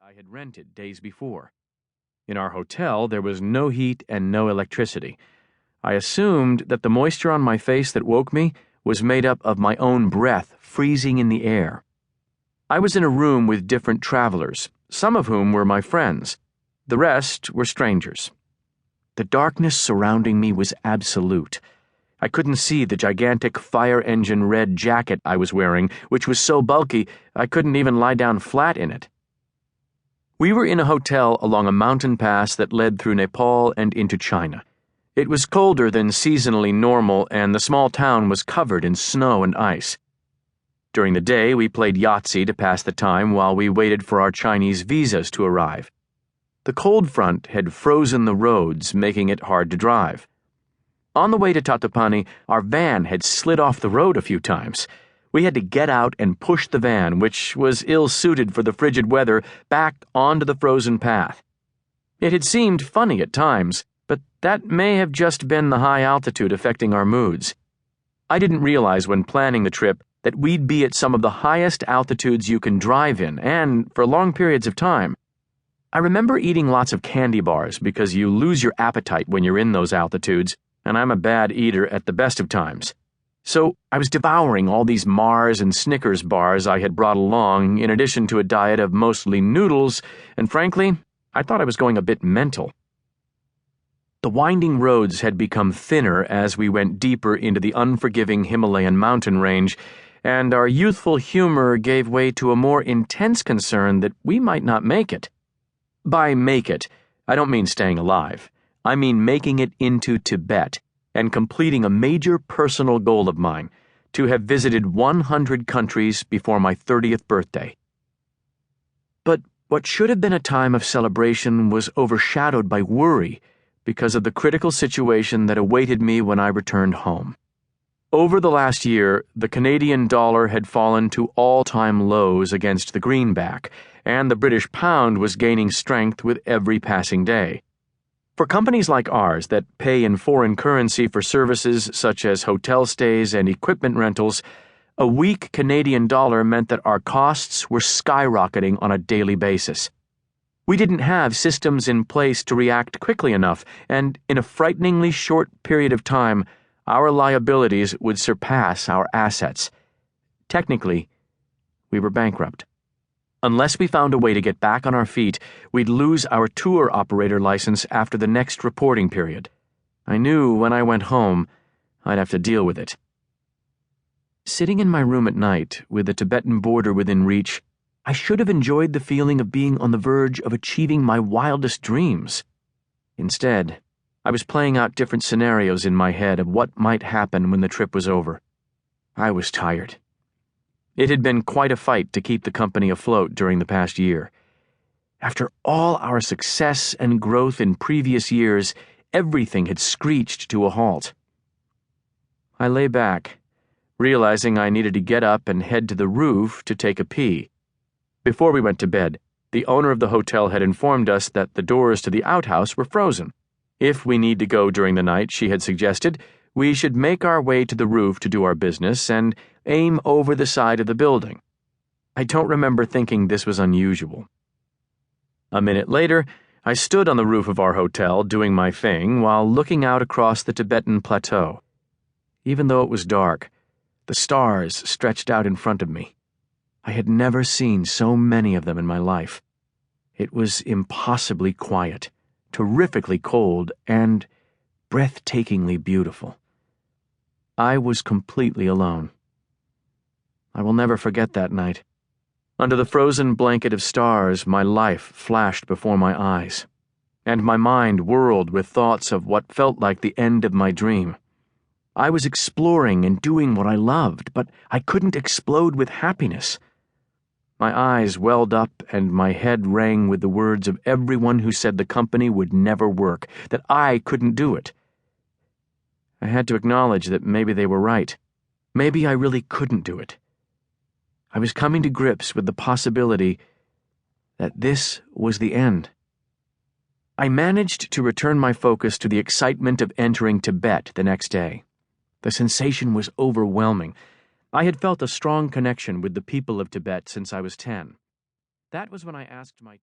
I had rented days before. In our hotel, there was no heat and no electricity. I assumed that the moisture on my face that woke me was made up of my own breath freezing in the air. I was in a room with different travelers, some of whom were my friends. The rest were strangers. The darkness surrounding me was absolute. I couldn't see the gigantic fire engine red jacket I was wearing, which was so bulky I couldn't even lie down flat in it. We were in a hotel along a mountain pass that led through Nepal and into China. It was colder than seasonally normal, and the small town was covered in snow and ice. During the day, we played Yahtzee to pass the time while we waited for our Chinese visas to arrive. The cold front had frozen the roads, making it hard to drive. On the way to Tatopani, our van had slid off the road a few times. We had to get out and push the van, which was ill-suited for the frigid weather, back onto the frozen path. It had seemed funny at times, but that may have just been the high altitude affecting our moods. I didn't realize when planning the trip that we'd be at some of the highest altitudes you can drive in, and for long periods of time. I remember eating lots of candy bars because you lose your appetite when you're in those altitudes, and I'm a bad eater at the best of times. So I was devouring all these Mars and Snickers bars I had brought along, in addition to a diet of mostly noodles, and frankly, I thought I was going a bit mental. The winding roads had become thinner as we went deeper into the unforgiving Himalayan mountain range, and our youthful humor gave way to a more intense concern that we might not make it. By make it, I don't mean staying alive. I mean making it into Tibet and completing a major personal goal of mine, to have visited 100 countries before my 30th birthday. But what should have been a time of celebration was overshadowed by worry because of the critical situation that awaited me when I returned home. Over the last year, the Canadian dollar had fallen to all-time lows against the greenback, and the British pound was gaining strength with every passing day. For companies like ours that pay in foreign currency for services such as hotel stays and equipment rentals, a weak Canadian dollar meant that our costs were skyrocketing on a daily basis. We didn't have systems in place to react quickly enough, and in a frighteningly short period of time, our liabilities would surpass our assets. Technically, we were bankrupt. Unless we found a way to get back on our feet, we'd lose our tour operator license after the next reporting period. I knew when I went home, I'd have to deal with it. Sitting in my room at night, with the Tibetan border within reach, I should have enjoyed the feeling of being on the verge of achieving my wildest dreams. Instead, I was playing out different scenarios in my head of what might happen when the trip was over. I was tired. It had been quite a fight to keep the company afloat during the past year. After all our success and growth in previous years, everything had screeched to a halt. I lay back, realizing I needed to get up and head to the roof to take a pee. Before we went to bed, the owner of the hotel had informed us that the doors to the outhouse were frozen. If we need to go during the night, she had suggested, we should make our way to the roof to do our business and aim over the side of the building. I don't remember thinking this was unusual. A minute later, I stood on the roof of our hotel doing my thing while looking out across the Tibetan plateau. Even though it was dark, the stars stretched out in front of me. I had never seen so many of them in my life. It was impossibly quiet, terrifically cold, and breathtakingly beautiful. I was completely alone. I will never forget that night. Under the frozen blanket of stars, my life flashed before my eyes, and my mind whirled with thoughts of what felt like the end of my dream. I was exploring and doing what I loved, but I couldn't explode with happiness. My eyes welled up and my head rang with the words of everyone who said the company would never work, that I couldn't do it. I had to acknowledge that maybe they were right. Maybe I really couldn't do it. I was coming to grips with the possibility that this was the end. I managed to return my focus to the excitement of entering Tibet the next day. The sensation was overwhelming. I had felt a strong connection with the people of Tibet since I was 10. That was when I asked my